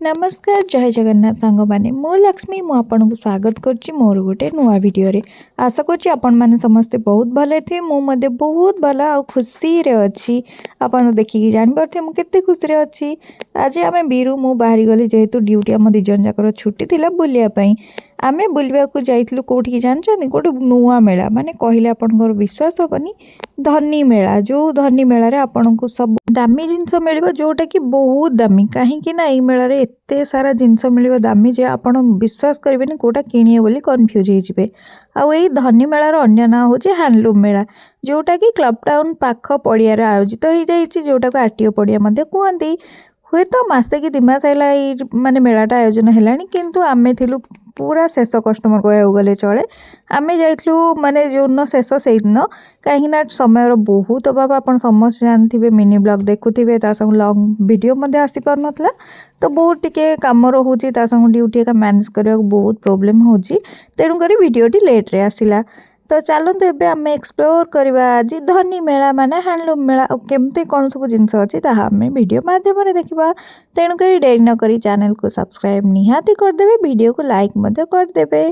नमस्कार जय जगन्नाथ सांग मैंने मो लक्ष्मी मु आपन को स्वागत करछि मोर गोटे नुआ वीडियो रे। आशा करछि आपण माने समस्ते बहुत भले थे मु मध्य बहुत भला आ खुशी रे अछि। आपण देखिकी जानि परथे मु केते खुशी रे अछि। आज आमे बीरू मु बाहरी गली जेहेतु ड्यूटी हम दी जन जाकर छुट्टी थिला बुलिया पई आमे बुलवा को जाइथिलु कोठी की जानछनी गोटे नुआ मेला माने कहिले आपनकर विश्वास होबनी धनी मेला जो धनी मेला रे आपन को सब दामी जिनस मिलिबो जोटा कि बहुत दामी कहीं कि ना ए मेला रे एते सारा जिनस मिलिबो दामी जे आपण विश्वास करिबेनी कोटा किनिए बोली कंफ्यूज हो जिवे। आ एई धनी मेलार अन्य ना होचे हैंडलूम मेला जोटा कि क्लब टाउन पाख पड़िया रे आयोजित हो जाइछि जोटा को आरटीओ पड़िया मध्ये कहंती। हुए तो मासे कि 2 मास हैला माने मेलाटा आयोजन हेलानी किंतु आमे थिलु पूरा शेष कस्टमर कहू गले चले। आमे जाइथलु माने जो शेष से दिन कहीं समय बहुत अभाव आपन समस्त जानथिबे मिनी ब्लॉग देखुथिबे ता संग लॉन्ग वीडियो मध्ये आसी पार नथला तो बहुत टिके काम रहउची ता संग ड्यूटी का मैनेज करया बहुत प्रॉब्लम होची तेनु करी वीडियोटी लेट रे आसिला। तो चलते एबे आम एक्सप्लोर करवा आज धनी मेला माने हैंडलूम मेला केमती कौन सब जिनस अच्छी आम वीडियो माध्यम देखा। तेणुक डेरी न करी चैनल को सब्सक्राइब निहाती करदे वीडियो को लाइक करदे।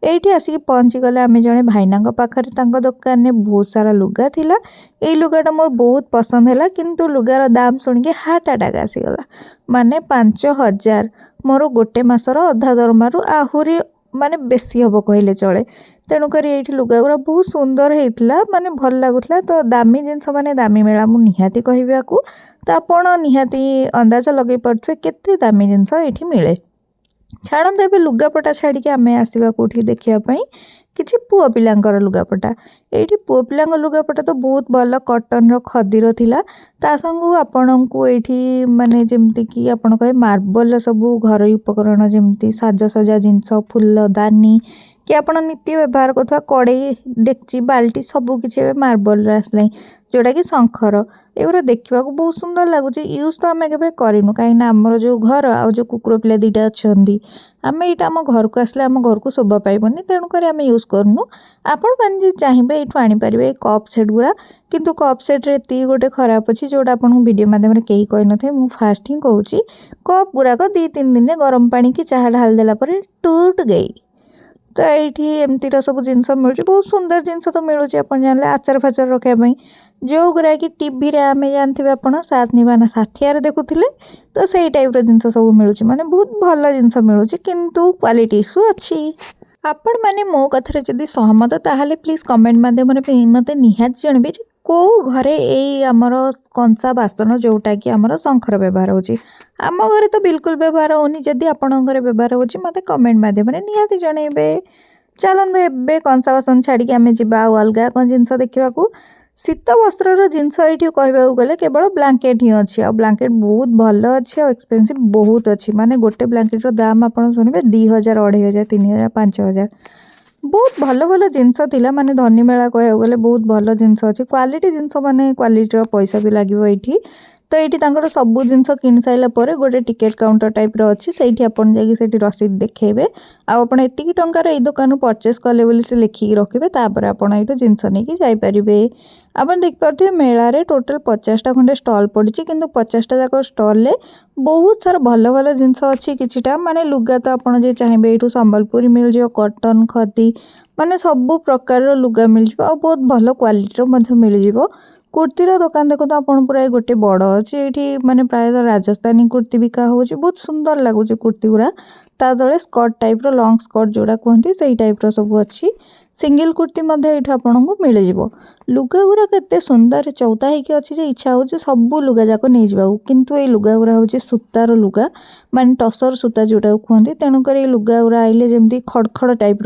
ये आसिक पहुँची गले आम जड़े भाईना पाखे दुकान में बहुत सारा लुगा थिला। ये लुगाटा मोर बहुत पसंद है किंतु लुगार दाम शुणिकी हार्ट अटैक आसीगला माने 5000 मोर गोटे मासर अधा दरमारू आहुरी माने बेसी हम कहले चले। तेणुक ये लुगागुरा बहुत सुंदर होता माने भल लगुला तो दामी जिनस माने दामी मेला मु निहाती कहवा को तो आपण निहाती अंदाज लगे पड़े केते दामी जिनस ये मिले। छाड़ते ए लुगापटा छाड़ी आम आसवा कौटी देखापी किसी पुओ पिलांकर लुगापटा ये पुओ पिला लुगापटा तो बहुत भल कटन खदीर थिला ता संग आपण को ये माने जमती कि आपण कहे मार्बल सबू घर उपकरण जमती साजसजा जिनस फुलदानी कि आपण नित्य व्यवहार करुवा कड़े डेक्ची बाल्टी सबकिछि मार्बल आसला जोटा कि शंखर एगुरा देखा बहुत सुंदर लगुच यूज तो आम के करूँ कहीं आमर जो घर आ जो कुकुर पिला 2टा अच्छा आम यहाँ आम घर को आसले आम घर को शोभा पाइबनी तेणुक आम यूज करूँ। आपण मैंने चाहिए ये आनीपारे कप सेट गुरा किंतु कप सेट्रे ये गोटे खराब अच्छी जोटा आपको वीडियो माध्यम कहीं कही न मु फास्ट ही कहूँ कप गुराक 2-3 दिन गरम पानी की चाह ढाल देला टूट गई। तो ये एमती सब जिनस मिलूँ बहुत सुंदर जिनस तो मिलूँ आप जान आचार फाचार रखापी जो गुरा कि टीवी रे आम जानते आप साथ निभाना साथियार देखुले तो सही टाइप जिनस सब मिलूँ माने बहुत भल जिनस मिलूँ किंतु क्वालिटी इश्यू अच्छी। आपण माने मो कथरे जदि सहमत ताहले प्लीज कमेंट माध्यम मते निहात जनबे को घरे ए आमर कंसा बासन जोटा कि आमर शंखर व्यवहार होची आम घरे तो बिल्कुल व्यवहार होनी जदि आपण घरे व्यवहार होची मते कमेंट माध्यम निहाती जनइबे। चलते एबे कंसा बासन छाड़ी आम जा अलग कौन जिनस देखा शीत वस्त्र जिनस ये कहवाक गले केवल ब्लांकेट ही अच्छी आ ब्लांकेट बहुत भल अच्छी और एक्सपेंसिव बहुत अच्छी माने गोटे ब्लांकेटर दाम आप शुणवे 2000 2500 3000 5000 बहुत भल भल जिनस थिला माने धनी मेला कहवाक गले बहुत भल जिनस अच्छी क्वालिटी जिनस माने क्वालिटीर पैसा भी लगे ये तो ये सबू जिनस किन सारा गोटे टिकेट काउंटर टाइप अच्छी से आपन जाकि रसीद देखेबे आपड़ एतिकी टंकार ये दुकान परचेस कले बोली से लिखिकी रखिए तापर आपड़ ये जिनस नहीं जापरे। आप देखिपे मेला रे टोटल 50टा खंडे स्टल पड़ी किंतु 50टा जाक स्टल बहुत सारा भल भल जिनस अच्छी किछिटा माने लुगा तो आपड़ जे चाहिए ये संबलपुरी मिल जाए कॉटन खदी माने सबू प्रकार लुगा मिल जाए बहुत भल क्वालिटीर मिल जाए। कुर्तीर दुकान देखो तो आप पूरा गोटे बड़ अच्छे ये माने प्रायतः राजस्थानी कुर्ती बिका हो बहुत सुंदर लगुच कुर्ती गुरा ता तले स्कर्ट टाइप लॉन्ग स्कर्ट जोड़ा कहते से टाइप सब अच्छी सिंगल कुर्ती आपको मिल जाव लुगा गुरा केते सुंदर चौता होगी अच्छी इच्छा हो सबू लुगा जाक नहीं जावा किंतु ये लुगा गुरा हूँ सूतार लुगा माने टसर सूता जोटा कहते तेणुक ये लुगा गुरा आइले जमी खड़खड़ टाइप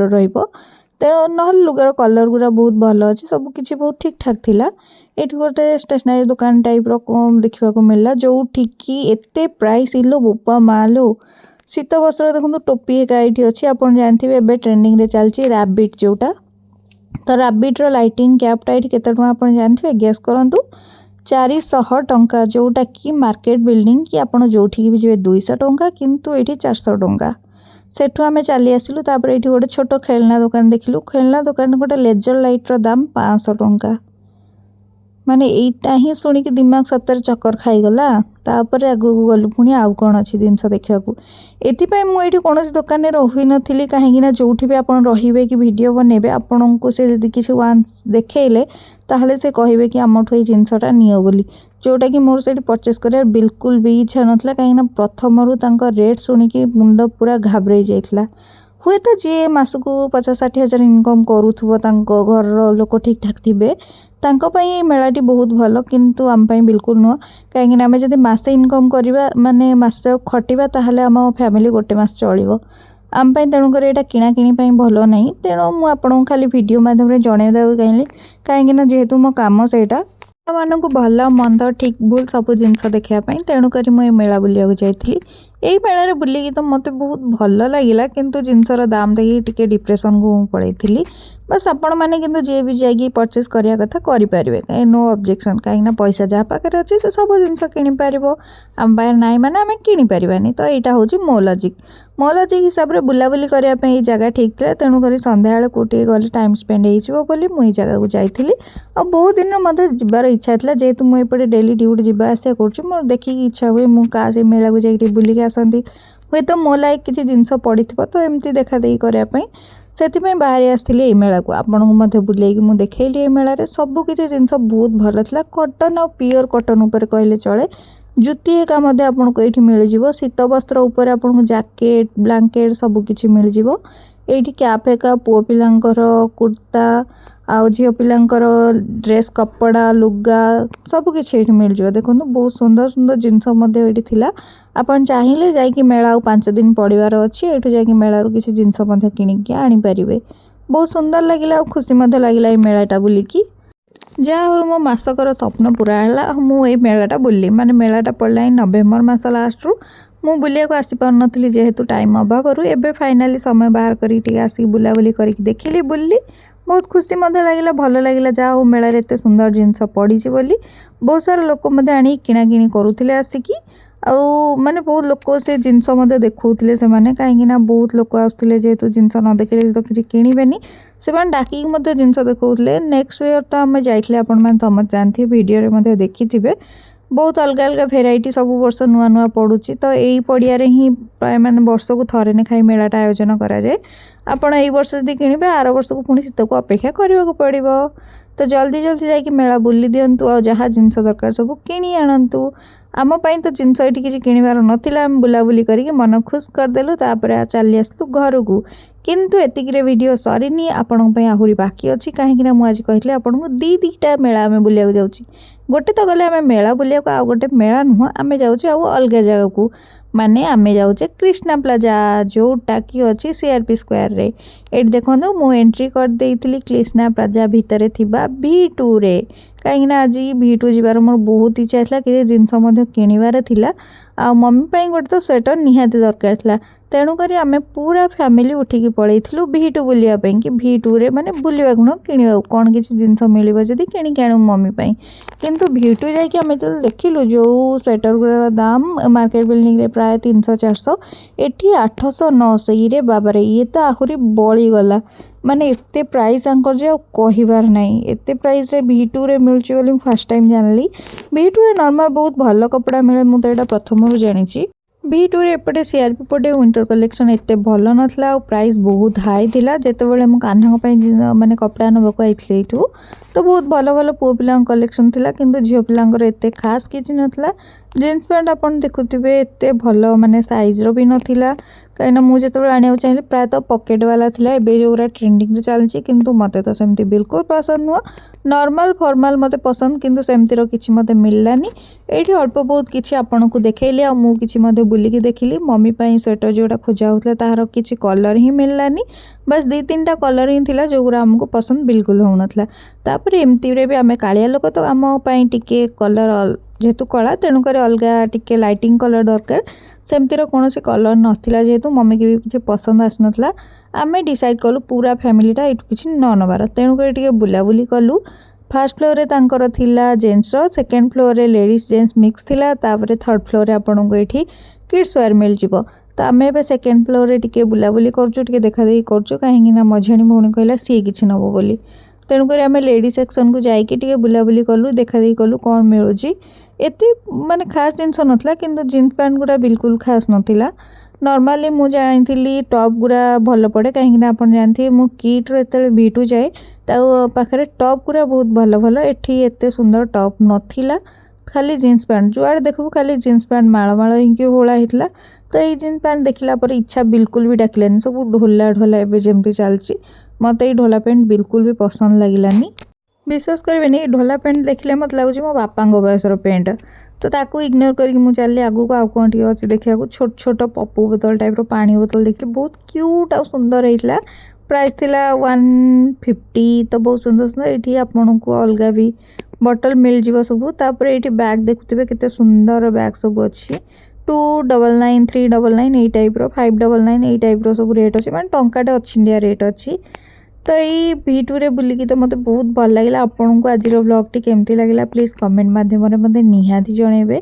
ना लुगार कलर गुरा बहुत भल अच्छे सबकि बहुत ठीक ठाक थिला। ये गोटे स्टेशनरी दुकान टाइप देखा मिलला जो ठिकी एते प्राइस इलो बोपा मालो शीत वस्त्र देखो टोपी एक ये अच्छी आप जानते हैं ट्रेंडिंग रे चलती रैबिट जोटा तो रैबिट्र लाइटिंग कैपटा ये केते आप जानते गैस करूँ 400 टंका जोटा कि मार्केट बिल्डिंग कि आप जो भी जी 200 टंका किंतु ये 400 टंका सेठू आम चली आसिलु तापर ये गोटे छोट खेलना दुकान देखिलु खेलना दुकान गोटे लेजर लाइट्र दाम 500 टंका माने एटा ही शुणी दिमाग सतर चक्कर खाईगला तापर आगू गलु पुणी आउ कौन अच्छी जिनस देखा एपाई मुझे कौन दुकान में रही नी कहीं जो भी आप रे कि भिड बनइबे आपण को से किसी वान्स देखले ताहले से कहे कि आमठू ये जिनसटा नियो बोली जोटा कि मोर से परचेस कर बिल्कुल भी इच्छा नाला कहीं प्रथम रेट शुणिकी मुंड पूरा घाबरे जाइला हुए तो जी मासक 50-60 हज़ार इनकम करूथबो तांको घर लोक ठीक ठाक थिबे तांको पई मेलाटी बहुत भल किंतु आम पई बिल्कुल नुह कहीं आम जब मासे इनकम करवा माने मास खटिबा ताहले आम फैमिली गोटे मास चलिबो आम पई तेणुकर यहाँ किणाकिणी भल ना तेणु मुझे खाली वीडियो माध्यम जनईदेक कहीं कहीं जेहेतु मो कम सेटा मानक भल मंद ठीक भूल सब जिनस देखापी तेणुक मुझे मेला बुलिया जाइली यही मेलार बुलिकी तो मत बहुत भल लगे किंतु जिनसर दाम देखिए डिप्रेशन को पलैली बस आपण मैंने किंतु जी भी जाकि परचेस करिया कथा करें कहीं नो ऑब्जेक्शन कहीं पैसा जहाँ पाखे अच्छे से सब जिनस किपर आम पाखे ना मैंने आम किपारानी तो यहाँ हूँ मो लॉजिक हिसाब से बुलाबुली करने जगह ठीक था तेणुक सन्ध्या कौटे गले टाइम स्पेंड होली मुझे जगह को जाइली और बहुत दिन मत जबार इच्छा था जेहेतु मुझे डेली ड्यूटी जावा आसा कर मोर देखिए इच्छा हुए मुझे से मेला को जाकि बुलिक आसती हुए तो मो लाइक किसी जिनस पड़ी तो एमती देखा देखी करने से बाहरी आसती मेला को आपण को बुले मुझे देखली मेलार सबकि जिनस बहुत भल था कटन और प्योर कटन उपर कहले चले जुती एका आपको ये मिल जाव शीत वस्त्र उपर आपको जैकेट ब्लांकेट सबकि मिल जाव ये कैप एका पुओ पिलांकर कुर्ता आउ झील पिलांकर ड्रेस कपड़ा लुगा सबकि मिल जाव देखो बहुत सुंदर सुंदर जिनस ये आपन चाहिए जाकि मेला 5 दिन पड़वार अच्छी ये जा मेलार किसी जिनस किणिकी आनीपर बहुत सुंदर लगे और खुशी लगे मेलाटा बुलिकी जहाँ हो मो मासकर स्वप्न पूरा है मुझे मेलाटा बुल्ली माने मेलाटा पड़ा नवेम्बर मास लास्ट रु मु बुलिया को आसी पार नथली जेहेतु टाइम अभाव एबे फाइनाली समय बाहर करी आसी बुलाबुली करके देखिली बुल्ली बहुत खुशी लगे भल लगे जहाँ हो मेलार एत सुंदर जिनस पड़ी बोली बहुत सारा लोक आनी किणाकिणी करुले आसिकी आउ माने बहुत लोक से जिनस देखौले से माने कहीं बहुत लोक आसुले जेहेतु जिनस न देखिले तो किसी किणवेनि से डाकिकी जिनस देखौले नेक्स्ट ईयर तो आम जाइए आपण समझ जानते वीडियो देखी थे बहुत अलग अलग भेराइटी सब वर्ष नुआ नुआ पड़ुची तो यही पड़िया ही प्राय माने वर्ष को थरे ने खाई मेलाटा आयोजन कराए आपण यही वर्ष यदि किणवे आर वर्ष को पुणी शीत को अपेक्षा करने को पड़ो तो जल्दी जल्दी जाकि मेला बुली दिंतु आ जहाँ जिनस दरकार सब किणी आणतु आम तो जिनस ये किसी किणवार नाला आम बुलाबुली करके मन खुश करदेलु तापर चली आसलु घर को किंतु एतिक वीडियो सरीनी आपण आहरी बाकी अच्छी कहीं मुझे कहली आपन को दीटा मेला आम बुलिया जाऊँगी गोटे तो गले आम मेला बुलिया आउ गोटे मेला नुह आम जाऊँ आउ अलग जगह को माने आमे जाऊे कृष्णा प्लाजा जोटा कि अच्छी सीआरपी स्क्वायर रे ये देखो मु एंट्री कर देइथिली कृष्णा प्लाजा भितर थिबा V2 रे कहीं आज V2 जीवार मोर बहुत इच्छा था कि जिनस किणवार थिला आ मम्मी गोटे तो स्वेटर निहाती दरकार था तेणुक आम पूरा फैमिली उठिकी पलैलु V2 बुलापी कि V2 रे माने बुलवा न किणवा कौन किसी जिनस मिल जदि किणिकी आणु मम्मी किंतु V2 जाकि आम जो देखिलु जो स्वेटर गुड़ार दाम मार्केट बिल्डिंग रे प्राय 300-400 एटी 800-900 ये बाबा रे ये तो आहरी बड़ी गला माने एते प्राइस आंकर जे कहिबार नहीं एते प्राइस रे V2 रे मिलची बोली फर्स्ट टाइम जानली V2 रे नॉर्मल बहुत भल कपड़ा मिले मु तो एटा प्रथम जानी V2 रे एपटे सीआरपी पटे विंटर कलेक्शन एते भल नथला और प्राइस बहुत हाई थिला जेतेबेले मु कान्हा माने कपड़ा नबको आइथले एठू तो बहुत भल भल पुओ पिलांक कलेक्शन थिला किंतु झियो पिलांकर एते खास किछि नथला जीन्स पैंट आपन देखुथिबे एते भल माने साइज रो भी नथिला कहीं मुझे जो आने चाहिए प्राय तो पकेट वाला थिला एबे जोरा ट्रेंडिंग रे चलची किंतु मते तो सेमती बिल्कुल पसंद नुह नॉर्मल फॉर्मल मते पसंद किंतु सेमती रो किछि मते मिललानी एठी अल्प बहुत किछि आपन को देखैली आ मु किछि मते बुलिकी देखिली मम्मी पई स्वेटर जोटा खोजा होतला ताहार किछि कलर ही मिललानी बस 2-3टा कलर ही थिला जोगुरा हमको पसंद बिल्कुल होनथला तापर एमती रे भी आमे कालिया लोक तो आम पई टिके कलर जेहेतु कला तेणुक अलग टिके लाइटिंग कलर दरकार सेमतीर कौन कलर नाला जेहेतु मम्मी की भी किसी पसंद आसनाला आम डिसाइड कलु पूरा फैमिलीटा ये किसी न नबार तेणुक बुलाबुली कलु फर्स्ट फ्लोर रे तांकर थिला जेंट्स रो सेकेंड फ्लोर रे लेडीज जेंट्स मिक्स थिला तापर थर्ड फ्लोर रे आपन को एठी किड्स वेयर मिल जिवो तो आम ए सेकेंड फ्लोर रे टिके बुलाबुली करछु टिके देखा देखी करछु कहीं ना मझियाणी भौणी कहला सी किछि नबो बोली तेणुक आम लेडी सेक्शन को जाकि बुलाबुली कलु देखा देखी कलु कौन मिलूँ एत माने खास जिनस नाला कि जीन्स पैंट गुड़ा बिल्कुल खास नाला नॉर्मली मु जानी टॉप गुड़ा भल पड़े कहीं आप जानते मु किट्रे जो भीटू जाए पाखे टॉप गुड़ा बहुत भल भल एटी एत सुंदर टॉप नाला खाली जीन्स पैंट जुआड़े देखू खाली जीन्स पैंट माड़ हिंकी होड़ा होता तो ये जीन्स पैंट देखला पर इच्छा बिल्कुल भी डाकिलानी सब ढोला ढोला एवं जमी चलती मत ये ढोला पैंट बिल्कुल भी पसंद लगिलानी विश्वास करें ढोला पैंट देखले मत लगुच मो बापा बयसर पैंट तो ताकू इग्नोर करके मुझे चलिए आगू को आउ कौन टी अच्छी देखा छोट छोट पप्पू बोतल टाइप पानी बोतल देखिए बहुत क्यूट आ सुंदर होता प्राइस थिला 150 तो बहुत सुंदर सुंदर ये आपन को अलग भी बटल मिल जाव सबू ये बैग देखुए केते सुंदर बैग सब अच्छी 299 399 यही टाइप 599 यही टाइप सब रेट अच्छे मैं टंकाटे अच्छी इंडिया रेट अच्छी तो ये भिटूरे बुलिकी तो मत बहुत भल लगे आपन को आज ब्लॉग टी केमती लगे प्लीज कमेंट मध्यम मत निहाती जनइबे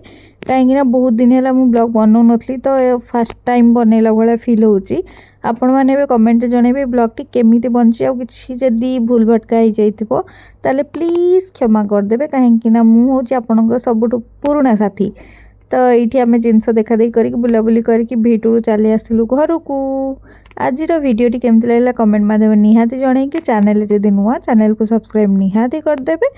कहीं बहुत दिन है मुझे ब्लॉग बनाऊ नी तो फास्ट टाइम बनैला भाया फिल होची आपण मैंने कमेंट जनइबे ब्लॉग टी केमी बनची आ कि जदि भूल भटका हो जाइथिबो ताले प्लीज क्षमा करदे कहीं मुझे आपण सबुठ पुराणा साथी तो ये आम जिनस देखा देखी करके बुलाबुली करके भिटू चली आसलु घर को आज भिडियोटी केमती लगे कमेंट माध्यम निहाती जनइकी चैनल जदि नुआ चैनल को सब्सक्राइब निहाती करदेबे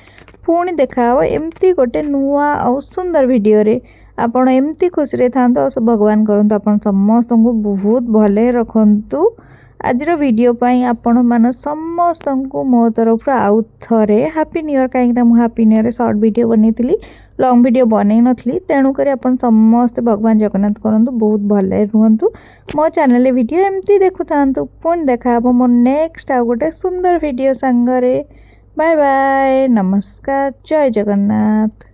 पुणी देखा एमती गोटे नुआ और सुंदर वीडियो रे आपण एमती खुशी था भगवान करंतु आपण समस्त को बहुत भले रखंतु आज वीडियो पाई आपण मान समस्त को मो तरफ आउ थे हैप्पी न्यू ईयर कहीं मुझे happy new year short video बनी लॉन्ग वीडियो बन नी तेणुक आप समस्ते भगवान जगन्नाथ करंतु बहुत भले रुहतु मो चैनल वीडियो एमती देखु था पुणी देखा मो नेक्स्ट आ गोटे सुंदर वीडियो सांगरे बाय बाय नमस्कार जय जगन्नाथ।